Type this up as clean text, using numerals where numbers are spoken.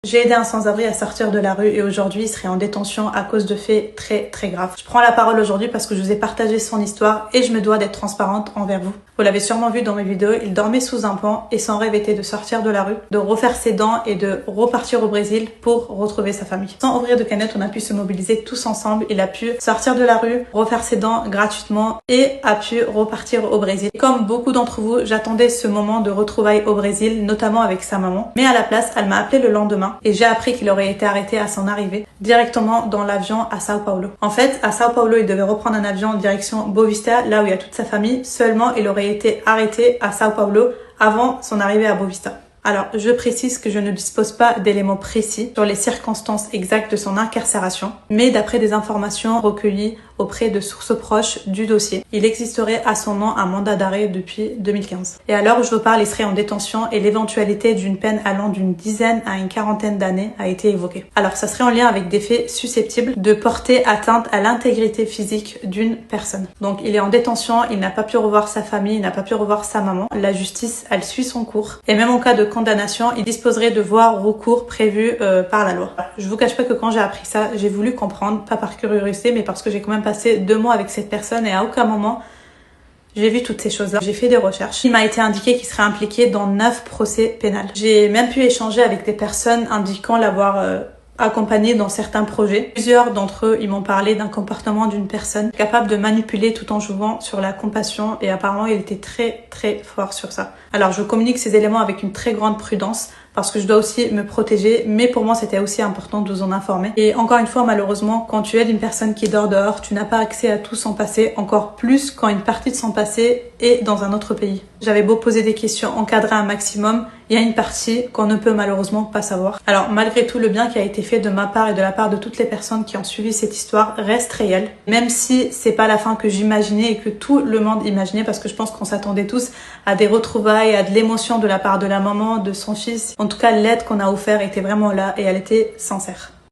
J'ai aidé un sans-abri à sortir de la rue et aujourd'hui il serait en détention à cause de faits très graves. Je prends la parole aujourd'hui parce que je vous ai partagé son histoire et je me dois d'être transparente envers vous. Vous l'avez sûrement vu dans mes vidéos, il dormait sous un pont et son rêve était de sortir de la rue, de refaire ses dents et de repartir au Brésil pour retrouver sa famille. Sans ouvrir de canette, on a pu se mobiliser tous ensemble. Il a pu sortir de la rue, refaire ses dents gratuitement et a pu repartir au Brésil. Comme beaucoup d'entre vous, j'attendais ce moment de retrouvailles au Brésil, notamment avec sa maman. Mais à la place, elle m'a appelé le lendemain et j'ai appris qu'il aurait été arrêté à son arrivée directement dans l'avion à Sao Paulo. En fait, à Sao Paulo, il devait reprendre un avion en direction Boa Vista, là où il y a toute sa famille. Seulement, il aurait été arrêté à Sao Paulo avant son arrivée à Boa Vista. Alors, je précise que je ne dispose pas d'éléments précis sur les circonstances exactes de son incarcération, mais d'après des informations recueillies auprès de sources proches du dossier, il existerait à son nom un mandat d'arrêt depuis 2015. Et à l'heure où je vous parle, il serait en détention et l'éventualité d'une peine allant d'une dizaine à une quarantaine d'années a été évoquée. Alors, ça serait en lien avec des faits susceptibles de porter atteinte à l'intégrité physique d'une personne. Donc, il est en détention, il n'a pas pu revoir sa famille, il n'a pas pu revoir sa maman. La justice, elle suit son cours. Et même en cas de condamnation, il disposerait de voies recours prévues par la loi. Je vous cache pas que quand j'ai appris ça, j'ai voulu comprendre, pas par curiosité, mais parce que j'ai quand même passé 2 mois avec cette personne et à aucun moment j'ai vu toutes ces choses-là. J'ai fait des recherches. Il m'a été indiqué qu'il serait impliqué dans 9 procès pénals. J'ai même pu échanger avec des personnes indiquant l'avoir accompagné dans certains projets. Plusieurs d'entre eux, ils m'ont parlé d'un comportement d'une personne capable de manipuler tout en jouant sur la compassion et apparemment il était très fort sur ça. Alors je communique ces éléments avec une très grande prudence parce que je dois aussi me protéger, mais pour moi c'était aussi important de vous en informer. Et encore une fois, malheureusement, quand tu aides une personne qui dort dehors, tu n'as pas accès à tout son passé, encore plus quand une partie de son passé est dans un autre pays. J'avais beau poser des questions, encadrer un maximum, il y a une partie qu'on ne peut malheureusement pas savoir. Alors malgré tout, le bien qui a été fait de ma part et de la part de toutes les personnes qui ont suivi cette histoire reste réel, même si c'est pas la fin que j'imaginais et que tout le monde imaginait, parce que je pense qu'on s'attendait tous à des retrouvailles, à de l'émotion de la part de la maman, de son fils. En tout cas, l'aide qu'on a offerte était vraiment là et elle était sincère.